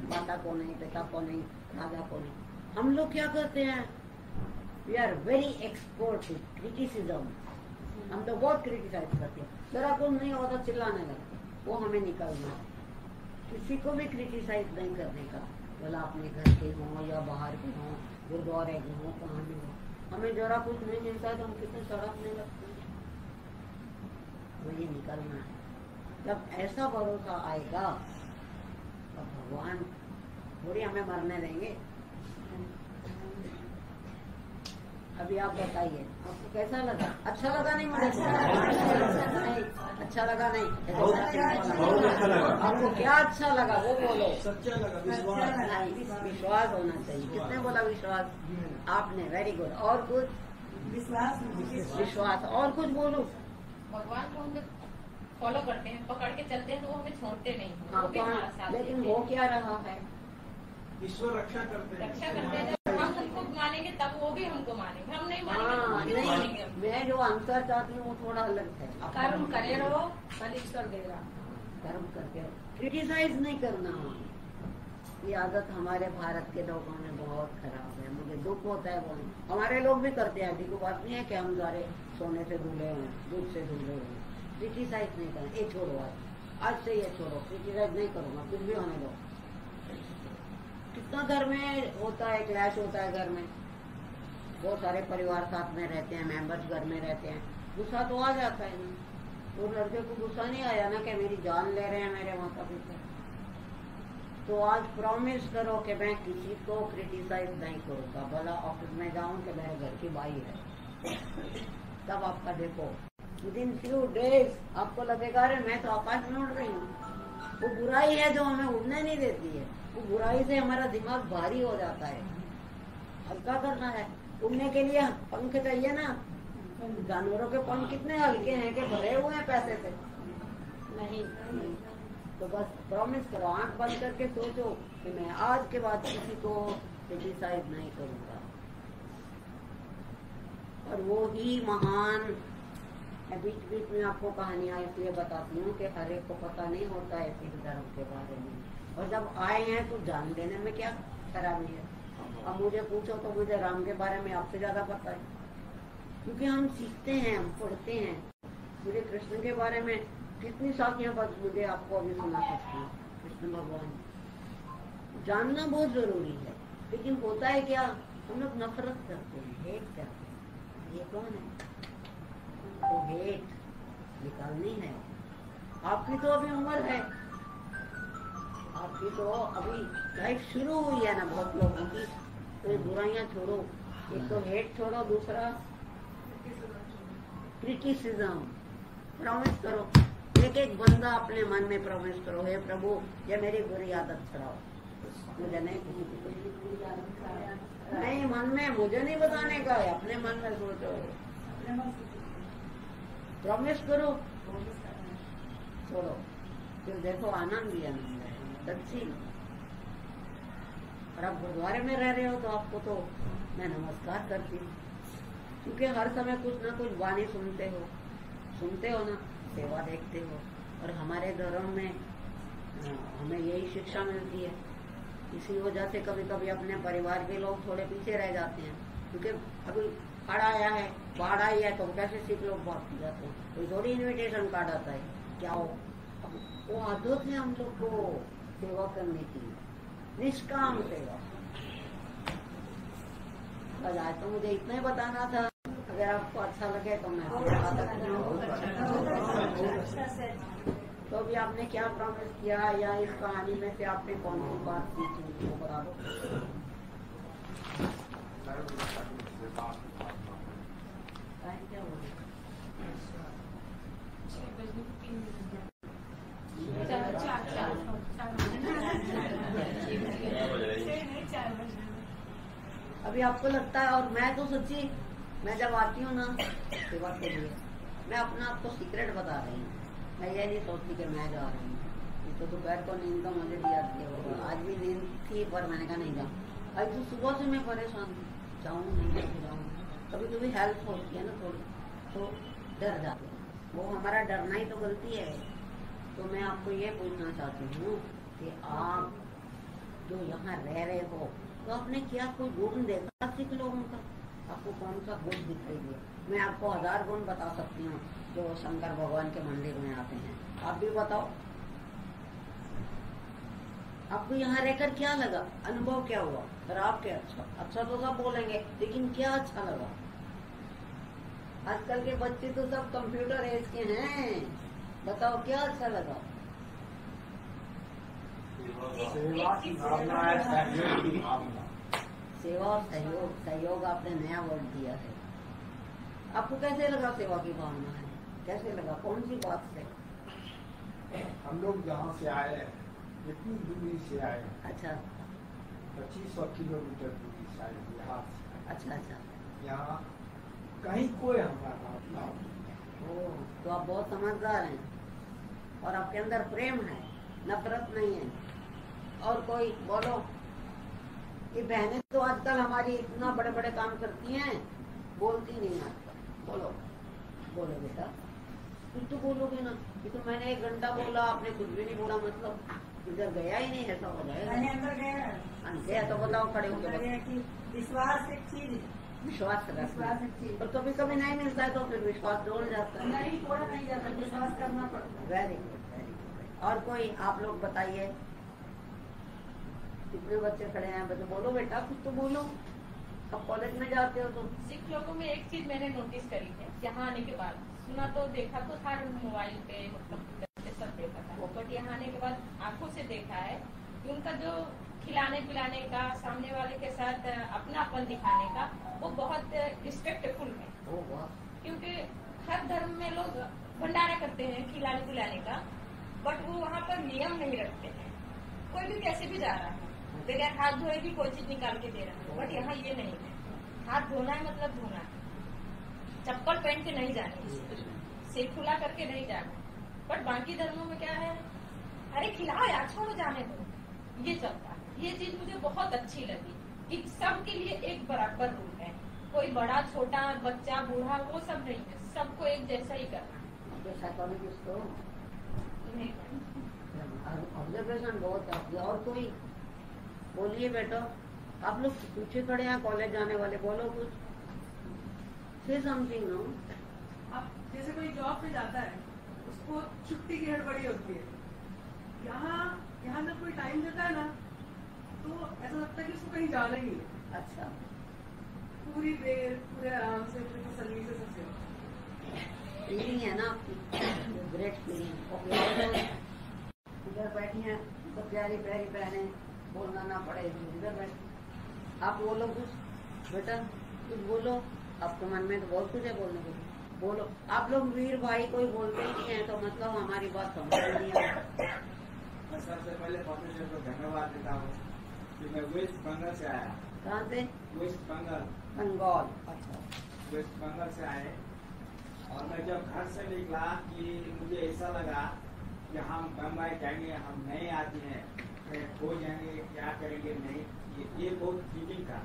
माता को नहीं, पिता को नहीं, राजा को नहीं। हम लोग क्या करते हैं? We are very expert in criticism. हम तो बहुत क्रिटिसाइज करते हैं, जरा कुछ नहीं होता चिल्लाने लगते, वो हमें निकलना है। किसी को भी क्रिटिसाइज नहीं करने का, भला अपने घर के हों या बाहर के हों, गुरुद्वारे के हों, कहाँ भी हो। हमें जरा कुछ नहीं मिलता है तो हम कितने सड़कने लगते हैं। वही निकलना है। जब ऐसा भरोसा आएगा तो भगवान थोड़ी हमें मरने देंगे। अभी आप बताइए, आपको कैसा लगा? अच्छा लगा? नहीं मुझे नहीं अच्छा लगा। नहीं आपको क्या अच्छा लगा वो बोलो। सच्चा लगा, विश्वास होना चाहिए। किसने बोला विश्वास? आपने। Very good. और कुछ? विश्वास। और कुछ बोलो। भगवान को हम फॉलो करते हैं, पकड़ के चलते हैं तो वो हमें छोड़ते नहीं। हाँ, लेकिन वो क्या रहा है? ईश्वर रक्षा करते हैं। हम उनको मानेंगे तब वो भी हमको मानेंगे, हम नहीं मानेंगे। मैं जो आंसर चाहती हूँ वो थोड़ा अलग है। कर्म करे रहो, फल ईश्वर देगा। कर्म करके क्रिटिसाइज नहीं करना। ये आदत हमारे भारत के लोगों में बहुत खराब है। मुझे दुख होता है। वो हमारे लोग भी करते हैं, ऐसी कोई बात नहीं है कि हम सारे सोने से धुले हैं, दूध से धुले हैं। क्रिटिसाइज नहीं करना। ये छोड़ो, आज से ये छोड़ो, क्रिटिसाइज नहीं करूँगा, कुछ भी होने दो। कितना घर में होता है, क्लैश होता है घर में, बहुत सारे परिवार साथ में रहते हैं, मेंबर्स घर में रहते हैं, गुस्सा तो आ जाता है ना। वो लड़के को गुस्सा नहीं आया ना कि मेरी जान ले रहे हैं मेरे माता पिता। तो आज प्रॉमिस करो कि मैं किसी को क्रिटिसाइज नहीं करूँगा। भला ऑफिस में जाऊँ कि मेरे घर की बाई है, तब आपका देखो विदिन फ्यू डेज आपको लगेगा अरे मैं तो आकाश में उड़ रही हूँ। वो बुराई है जो हमें उड़ने नहीं देती है। वो बुराई से हमारा दिमाग भारी हो जाता है। हल्का करना है। उड़ने के लिए पंख चाहिए ना। जानवरों के पंख कितने हल्के हैं कि भरे हुए हैं पैसे से। नहीं, तो बस प्रॉमिस करो, आंख बंद करके सोचो कि मैं आज के बाद किसी को क्रिटिसाइज नहीं करूंगा। और वो ही महान। मैं बीच बीच में आपको कहानियां इसलिए बताती हूँ कि हर एक को पता नहीं होता है सिख धर्म के बारे में। और जब आए हैं तो जान लेने में क्या खराबी है। अब मुझे पूछो तो मुझे राम के बारे में आपसे ज्यादा पता है, क्योंकि हम सीखते हैं, हम पढ़ते हैं। मुझे कृष्ण के बारे में कितनी साखियां बस मुझे आपको अभी सुना सकती हूँ। कृष्ण भगवान जानना बहुत जरूरी है, लेकिन होता है क्या, हम लोग नफरत करते हैं, हेट करते हैं। ये कौन है? तो हेट निकालनी है। आपकी तो अभी उम्र है, आपकी तो अभी लाइफ शुरू हुई है ना बहुत लोगों की। तो ये बुराइयां छोड़ो, एक तो हेट छोड़ो, दूसरा क्रिटिसिज्म। प्रॉमिस करो, एक एक बंदा अपने मन में प्रॉमिस करो, हे प्रभु ये मेरी बुरी आदत छुड़ाओ। मुझे नहीं मन में, मुझे नहीं बताने का है, अपने मन में सोचो, प्रॉमिस करो, छोड़ो, फिर देखो आनंद ही आनंद है। सच्ची। और आप गुरुद्वारे में रह रहे हो तो आपको तो मैं नमस्कार करती हूँ, क्योंकि हर समय कुछ ना कुछ वाणी सुनते हो ना, सेवा देखते हो। और हमारे धर्म में हमें यही शिक्षा मिलती है। इसी वजह से कभी कभी अपने परिवार के लोग थोड़े पीछे रह जाते हैं, क्योंकि अभी हड़ आया है, बाढ़ आई है, तो कैसे सिख लोग भाग जाते हैं। कोई थोड़ी इन्विटेशन कार्ड आता है, क्या हो, वो आदत है हम लोग को सेवा करने की, निष्काम सेवा। बस आज तो मुझे इतना ही बताना था। अगर आपको अच्छा लगे तो मैं बता सकती हूँ। तो अभी आपने क्या प्रॉमिस किया, या इस कहानी में से आपने कौन सी बात सीखी वो बता दो। क्या बोले? अभी आपको लगता है, और मैं तो सच्ची, मैं जब आती हूँ ना सेवा के लिए, मैं अपना आपको सीक्रेट बता रही हूँ। मैं ये नहीं सोचती कि मैं जा रही हूँ। तो दोपहर को नींद तो मुझे भी आती है, आज भी नींद थी पर मैंने कहा नहीं जाऊँ। आज तो सुबह से मैं परेशान थी, जाऊँ नहीं जाऊँ। कभी कभी हेल्प होती है ना थोड़ी, तो डर जाते हैं। वो हमारा डरना ही तो गलती है। तो मैं आपको ये पूछना चाहती हूँ कि आप जो यहाँ रह रहे हो, तो आपने क्या कोई गुण देखा सिख लोगों का? आपको कौन सा गुण दिखाई दिया? मैं आपको 1000 गुण बता सकती हूँ जो शंकर भगवान के मंदिर में आते हैं। आप भी बताओ, आपको यहाँ रहकर क्या लगा, अनुभव क्या हुआ? पर आप क्या अच्छा तो सब बोलेंगे, लेकिन क्या अच्छा लगा? आजकल के बच्चे तो सब कंप्यूटर एज के हैं, बताओ क्या अच्छा लगा? सेवा और सहयोग। सहयोग आपने नया वर्ड दिया है। आपको कैसे लगा सेवा की भावना है? कैसे लगा, कौन सी बात से? हम लोग जहाँ से आए, इतनी दूरी से आए। अच्छा। 2500 किलोमीटर दूरी से आए बिहार से। अच्छा। यहाँ कहीं कोई हमारा नहीं। तो आप बहुत समझदार हैं, और आपके अंदर प्रेम है, नफरत नहीं है। और कोई बोलो, ये बहनें तो आजकल हमारी इतना बड़े बड़े काम करती हैं, बोलती नहीं आजकल। बोलो बेटा, कुछ तो बोलोगे ना। ये तो मैंने 1 घंटा बोला, आपने कुछ भी नहीं बोला, मतलब इधर गया ही नहीं, ऐसा हो जाएगा। अंदर गया तो बताओ खड़े होकर। विश्वास एक चीज, विश्वास और कभी कभी नहीं मिलता है तो फिर विश्वास जोड़ जाता है। नहीं थोड़ा नहीं जाता, विश्वास करना पड़ता है। Very good. और कोई आप लोग बताइए, कितने बच्चे खड़े हैं? बच्चे बोलो बेटा, कुछ तो बोलो। अब कॉलेज में जाते हो तो सिख लोगों में एक चीज मैंने नोटिस करी है, यहाँ आने के बाद। सुना तो देखा तो था मोबाइल पे, मतलब सब देखा था, बट यहाँ आने के बाद आंखों से देखा है कि उनका जो खिलाने पिलाने का, सामने वाले के साथ अपनापन दिखाने का, वो बहुत रिस्पेक्टफुल है। क्योंकि हर धर्म में लोग करते हैं खिलाने पिलाने का, बट वो वहाँ पर नियम नहीं रखते हैं। कोई भी कैसे भी जा रहा है बगैर हाथ धोए भी कोई चीज निकाल के दे रहा है, बट यहाँ ये नहीं है। हाथ धोना है मतलब धोना है, चप्पल पहन के नहीं जाना, सिर खुला करके नहीं जाना। बट बाकी धर्मों में क्या है, अरे खिलाओ यार, छोड़ो जाने दो, ये चलता है। ये चीज मुझे बहुत अच्छी लगी कि सबके लिए एक बराबर रूल है, कोई बड़ा छोटा बच्चा बूढ़ा वो सब नहीं है, सबको एक जैसा ही करना है। ऑब्जर्वेशन बहुत है। और कोई बोलिए बेटा, आप लोग पीछे खड़े हैं कॉलेज जाने वाले, बोलो कुछ, से समथिंग नो। अब जैसे कोई जॉब पे जाता है, उसको छुट्टी की हड़बड़ी होती है, यहाँ जब कोई टाइम देता है ना, तो ऐसा लगता है कि उसको कहीं जाना ही है। अच्छा, पूरी देर पूरे आराम से पूरी तसल्ली से सबसे फीलिंग है ना आपकी, ग्रेट फीलिंग। ओके, इधर बैठी हैं तो प्यारी प्यारी पहने, बोलना ना पड़े, इधर बैठ। आप बोलो कुछ बेटा, कुछ बोलो, आपके मन में तो बहुत कुछ है बोलने को, बोलो। आप लोग वीर भाई कोई बोलते ही नहीं है, तो मतलब हमारी बात समझ नहीं है। मैं सबसे पहले प्रोफेसर को धन्यवाद देता हूँ कि मैं वेस्ट बंगाल से आया। कहाँ से? वेस्ट बंगाल। बंगाल, अच्छा। वेस्ट बंगाल से आए, और मैं जब घर से निकला कि मुझे ऐसा लगा कि हम बम्बई जाएंगे, हम नहीं आते हैं, खो जाएंगे, क्या करेंगे नहीं, ये बहुत फीलिंग था।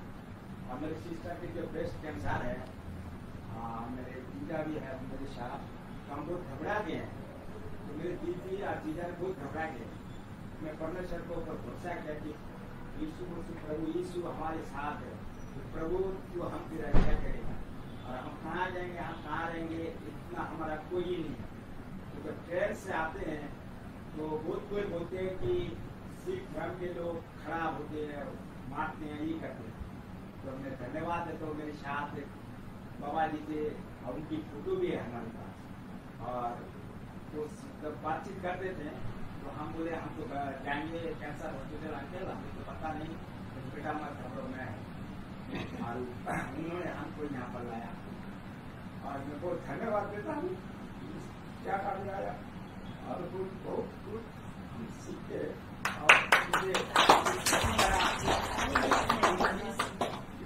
और मेरे सिस्टर के जो ब्रेस्ट कैंसर है, मेरे जीजा भी है मेरे साथ, तो हम बहुत घबरा गए हैं। तो मेरे दीदी और जीजा ने बहुत घबरा गए। मैं परमेश्वर को ऊपर भरोसा किया कि यीशु प्रभु यीशु हमारे साथ है, तो प्रभु जो हम की रक्षा करेगा, और हम कहाँ जाएंगे, हम कहाँ रहेंगे, इतना हमारा कोई नहीं है। तो जब ट्रेन से आते हैं तो बहुत कोई बोलते हैं कि सिख धर्म के लोग खराब होते हैं, मारते हैं, ये करते हैं। तो मैं धन्यवाद देता हूँ, मेरे साथ बाबा जी थे और उनकी फोटो भी है हमारे पास। और तो जब बातचीत करते थे तो हम बोले हम तो जाएंगे कैंसर हॉस्पिटल अंकल, हमें तो पता नहीं, तो बेटा मत घबराओ, मैं और उन्होंने हमको यहाँ पर लाया, और मैं बहुत धन्यवाद देता हूँ। क्या करने आया और बहुत कुछ सीखे, और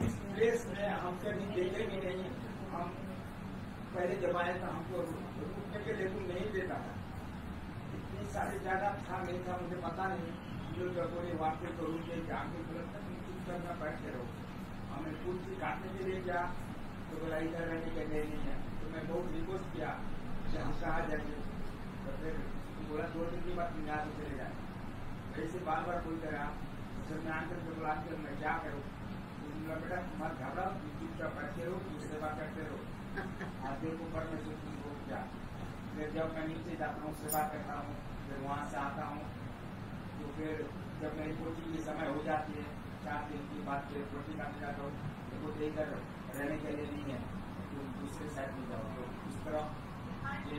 इस प्लेस में हम कभी देखेंगे नहीं। हम पहले जब आए तो हमको रुकने के लिए नहीं देता था, इतनी सारी जगह था नहीं था, मुझे पता नहीं। जो बोले वापस तो रूम के आगे करना बैठते रहो, हमें कुर्सी काटने के लिए क्या, तो बोला इधर रहने के लिए नहीं है। तो मैं बहुत रिक्वेस्ट किया कि हम कहाँ जाएंगे, तो फिर बोला 2 दिन की बात यहाँ से चले जाए। ऐसे बार बार कोई करा, जब मैं आकर के बोला कि मैं क्या करूँ, बेटा मत घबराओ, चुपचाप बैठते रहो, सेवा करते रहो, आगे को परमेश्वर तुमको क्या। फिर जब मैं नीचे जाता हूँ, सेवा करता हूँ, फिर वहाँ से आता हूँ, तो फिर जब मेरी कोचिंग की समय हो जाती है, 4 दिन की बात फिर कोचिंग आने जाता हूँ, तो कुछ इधर रहने के लिए नहीं है, तो दूसरे साइड में जाओ। तो इस तरह ये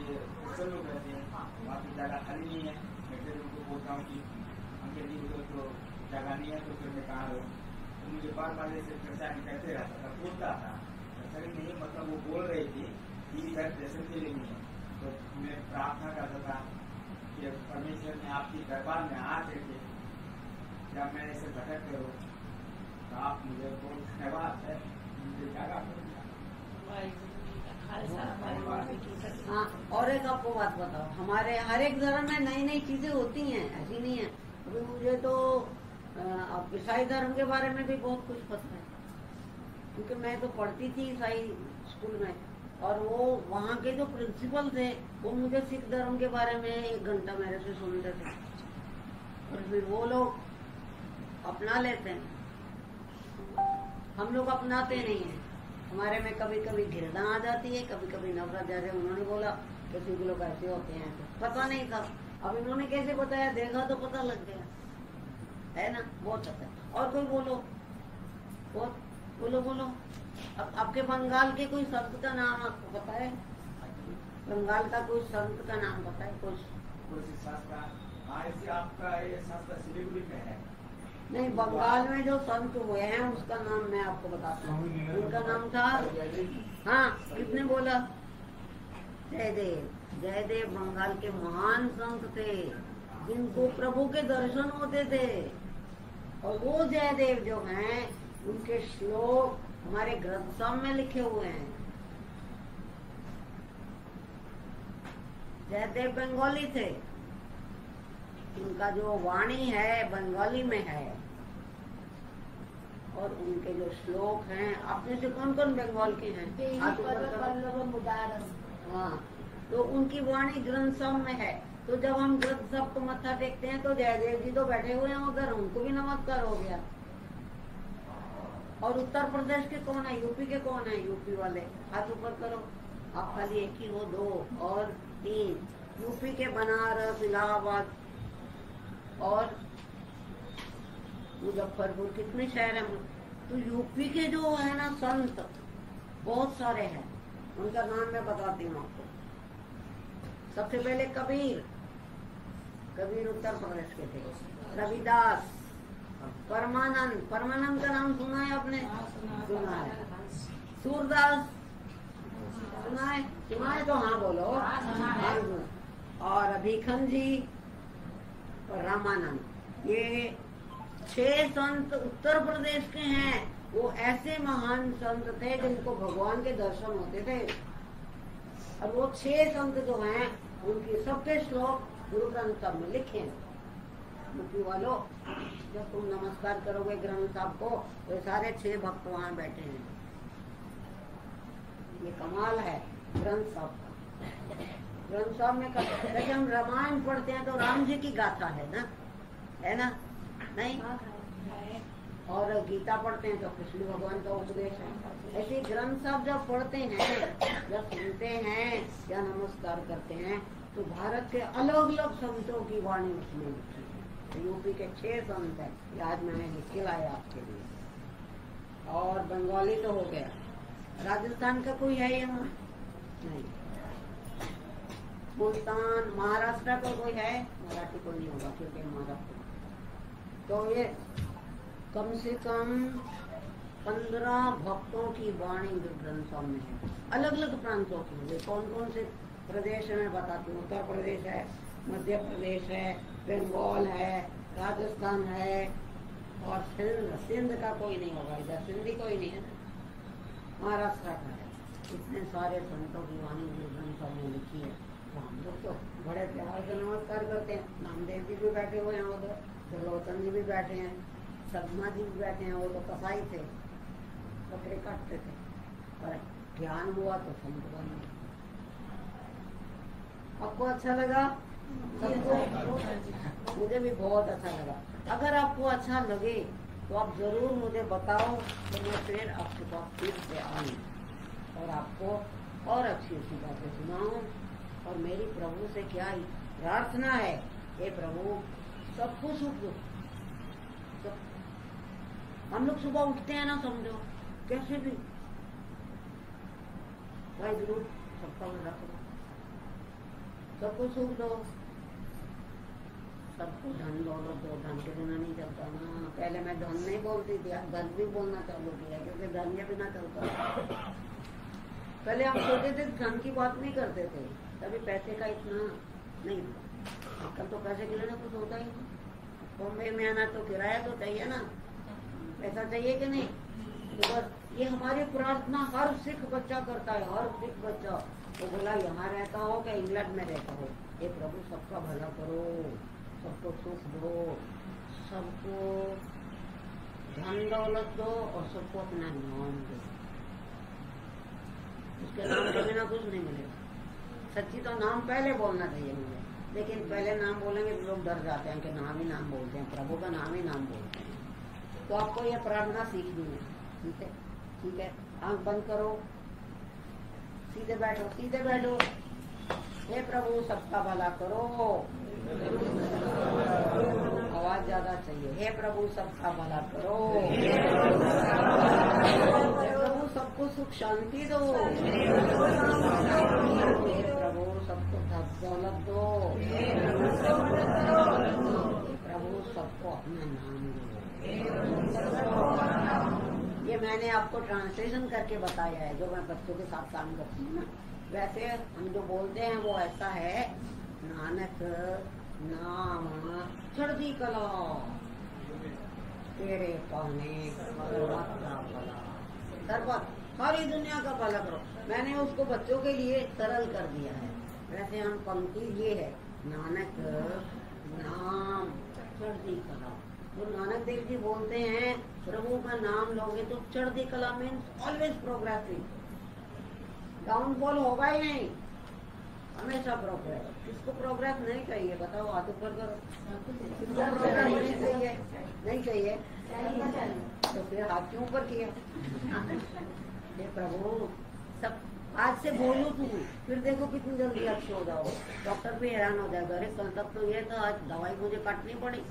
सब लोग रहते हैं, वहाँ की जगह खाली नहीं है। मैं फिर उनको बोलता हूँ कि अंकल जी उधर तो जगह नहीं है, तो फिर मैं कहाँ रहूँ। तो मुझे बार बार ऐसे परेशानी करते रहता था, बोलता था सही नहीं, मतलब वो बोल रही थी कि इधर दर्शन के लिए नहीं है। तो मैं प्रार्थना करता था कि परमेश्वर ने आपकी दरबार में आ करके जब मैं ऐसे भटक करूँ, तो आप मुझे बहुत धन्यवाद है, मुझे जगह हाँ। और एक आपको बात बताओ, हमारे हर एक धर्म में नई नई चीजें होती हैं, ऐसी नहीं है। अभी मुझे तो ईसाई धर्म के बारे में भी बहुत कुछ पता है, क्योंकि मैं तो पढ़ती थी ईसाई स्कूल में, और वो वहाँ के जो प्रिंसिपल थे वो मुझे सिख धर्म के बारे में 1 घंटा मेरे से सुनते थे, और फिर वो लोग अपना लेते हैं, हम लोग अपनाते नहीं हैं। हमारे में कभी कभी घृणा आ जाती है, कभी कभी नफरत। जैसे उन्होंने बोला कि सिख लोग ऐसे होते हैं, पता नहीं था, अब इन्होंने कैसे बताया, देखा तो पता लग गया, है ना। बहुत अच्छा है। और कोई बोलो, बोलो बोलो। अब आपके बंगाल के कोई संत का नाम आपको पता है? बंगाल का कोई संत का नाम पता है? कोई शास्त्र आपका ये शास्त्र सिलीगुड़ी में है? नहीं, बंगाल में जो संत हुए हैं उसका नाम मैं आपको बताता हूँ। उनका नाम था, हाँ, किसने बोला? जयदेव बंगाल के महान संत थे जिनको प्रभु के दर्शन होते थे, और वो जयदेव जो हैं उनके श्लोक हमारे ग्रंथ साहब में लिखे हुए हैं। जयदेव बंगाली थे, उनका जो वाणी है बंगाली में है, और उनके जो श्लोक हैं, आपने से कौन कौन बंगाल के हैं? हाँ, तो उनकी वाणी ग्रंथ साहब में है। तो जब हम ग्रंथ साहब को मत्था टेकते हैं तो जयदेव जी तो बैठे हुए हैं उधर, उनको भी नमस्कार हो गया। और उत्तर प्रदेश के कौन है? यूपी के कौन है? यूपी वाले हाथ ऊपर करो। आप खाली एक ही हो, 2 और 3। यूपी के बनारस, इलाहाबाद और मुजफ्फरपुर, कितने शहर हैं? तो यूपी के जो है ना संत बहुत सारे हैं, उनका नाम मैं बताती हूँ आपको। सबसे पहले कबीर उत्तर प्रदेश के थे। रविदास, परमानंद का नाम सुना है आपने? सुना है। सूरदास सुना है तो हाँ बोलो। और भीखन जी और रामानंद, ये 6 संत उत्तर प्रदेश के हैं। वो ऐसे महान संत थे जिनको भगवान के दर्शन होते थे। और वो 6 संत जो हैं उनके सबके श्लोक गुरु ग्रंथ साहब में लिखे हैं। मुखी वालों, जब तुम नमस्कार करोगे ग्रंथ साहब को तो सारे 6 भक्त वहाँ बैठे हैं। ये कमाल है ग्रंथ साहब का। ग्रंथ साहब में जैसे हम रामायण पढ़ते हैं तो राम जी की गाथा है ना? नहीं? और गीता पढ़ते हैं तो कृष्ण भगवान का उपदेश है। ऐसे ग्रंथ साहब जब पढ़ते हैं, जब सुनते हैं या नमस्कार करते हैं तो भारत के अलग अलग संतों की वाणी उसमें लिखी है। तो यूपी के 6 संत हैं, ये आज मैंने लिख के लाया आपके लिए। और बंगाली तो हो गया। राजस्थान का कोई है यहाँ? नहीं। मुल्तान, महाराष्ट्र का कोई है? मराठी कोई नहीं होगा क्योंकि महाराष्ट्र। तो ये कम से कम 15 भक्तों की वाणी ग्रंथों में है, अलग अलग प्रांतों की। वे कौन कौन से प्रदेश में बताती हूँ। उत्तर प्रदेश है, मध्य प्रदेश है, बंगाल है, राजस्थान है, और सिंध का कोई नहीं होगा, इधर सिंधी कोई नहीं है ना, महाराष्ट्र का है। इतने सारे संतों की वाणी ग्रंथों में लिखी है। तो हम लोग तो बड़े प्यार से नमस्कार करते हैं। नामदेव जी भी बैठे हुए हैं उधर, त्रिलोचन जी भी बैठे हैं, सदमा जी भी बैठे हैं। वो तो कसाई थे, बकरे काटते थे, और ज्ञान हुआ तो संत बने। आपको अच्छा लगा? सबको? मुझे भी बहुत अच्छा लगा। अगर आपको अच्छा लगे तो आप जरूर मुझे बताओ, तो मैं फिर आपके पास फिर से आऊँ और आपको और अच्छी अच्छी बातें सुनाऊं। और मेरी प्रभु से क्या प्रार्थना है, हे प्रभु सबको सुख दो। हम लोग सुबह उठते हैं ना, समझो कैसे भी भाई जरूर सबका भला करो, सबको सुख दो, सबको धन दौलत दो। धन के बिना नहीं चलता ना। पहले मैं धन नहीं बोलती थी, अब धन भी बोलना चालू किया क्योंकि धन के बिना चलता। पहले हम सोचते थे धन की बात नहीं करते थे, तभी पैसे का इतना नहीं था। आजकल तो पैसे के लिए ना कुछ होता ही नहीं। बॉम्बे में आना तो किराया तो चाहिए ना, पैसा चाहिए कि नहीं? तो बस ये हमारी प्रार्थना हर सिख बच्चा करता है। हर सिख बच्चा तो बोला यहाँ रहता हो कि इंग्लैंड में रहता हो, ये प्रभु सबका भला करो, सबको सुख दो, सबको धन दौलत दो, और सबको अपना नाम दो। उसके नाम के बिना कुछ नहीं मिलेगा। सच्ची तो नाम पहले बोलना चाहिए मुझे, लेकिन पहले नाम बोलेंगे तो लोग डर जाते हैं कि नाम ही नाम बोलते हैं, प्रभु का नाम ही नाम बोलते हैं। तो आपको ये प्रार्थना सीखनी है, ठीक है? ठीक है, आंख बंद करो, सीधे बैठो, सीधे बैठो। हे प्रभु सबका भला करो, आवाज ज्यादा चाहिए। हे प्रभु सबका भला करो, हे प्रभु सबको सुख शांति दो, हे प्रभु सबको धन दौलत दो, हे प्रभु सबको अपना नाम दो। ये मैंने आपको ट्रांसलेशन करके बताया है, जो मैं बच्चों के साथ काम करती हूँ ना। वैसे हम जो बोलते हैं वो ऐसा है, नानक नाम चढ़ती कला तेरे पाने सर्वत, सारी दुनिया का भला करो। मैंने उसको बच्चों के लिए सरल कर दिया है। वैसे हम पंक्ति ये है, नानक नाम चढ़ती कला। तो नानक देव जी बोलते हैं प्रभु का नाम लोगे तो चढ़ती कला मीन्स ऑलवेज प्रोग्रेसिव, डाउनफॉल होगा ही नहीं, हमेशा प्रोग्रेस। किसको प्रोग्रेस नहीं चाहिए बताओ, हाथ ऊपर करो। किसको प्रोग्रेस नहीं चाहिए? नहीं चाहिए तो फिर हाथ क्यों ऊपर किया? हे प्रभु, सब आज से बोलूं तू, फिर देखो कितनी जल्दी अच्छे हो जाओ। डॉक्टर भी हैरान हो जाएगा, अरे कल तक तो ये था, आज दवाई मुझे काटनी पड़ी,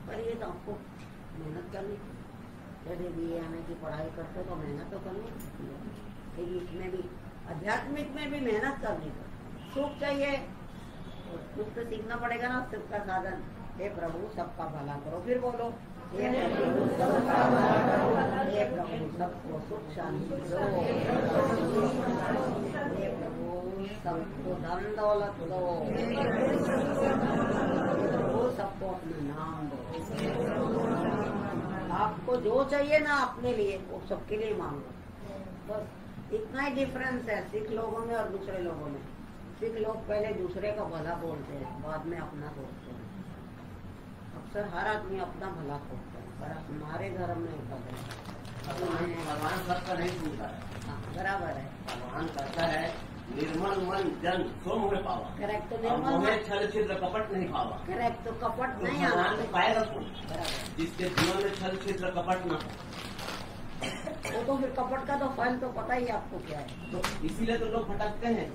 पर ये तो आपको मेहनत करनी। जैसे BA की पढ़ाई करते तो मेहनत तो करनी, लेकिन इसमें भी आध्यात्मिक में भी मेहनत करनी पड़ती। सुख चाहिए कुछ तो सीखना पड़ेगा ना, सुख का साधन। हे प्रभु सबका भला करो, फिर बोलो हे प्रभु सबका भला करो, हे प्रभु सबको सुख शांति दो, हे प्रभु सबको धन दौलत दो, हे प्रभु सबको अपना नाम दो। आपको जो चाहिए ना अपने लिए वो सबके लिए मांगो, बस इतना ही डिफरेंस है सिख लोगों में और दूसरे लोगों में। सिख लोग पहले दूसरे का भला बोलते हैं, बाद में अपना सोचते हैं। अक्सर हर आदमी अपना भला सोचता है, पर हमारे धर्म में ऐसा नहीं। भगवान सबका नहीं सुनता है। हाँ, बराबर है। भगवान कहता है निर्मल मन जन सो मोहे पावा। करेक्ट। तो निर्मल मोहे छल छिद्र कपट नहीं पावा। करेक्ट। तो कपट तो नहीं भगवान आना को पाएगा कौन? बराबर। जिसके जीवन में छल छिद्र कपट न हो। वो तो फिर कपट का तो फल तो पता ही आपको क्या है। तो इसीलिए तो लोग भटकते हैं,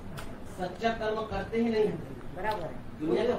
सच्चा कर्म करते ही नहीं हैं। बराबर है। दुनिया के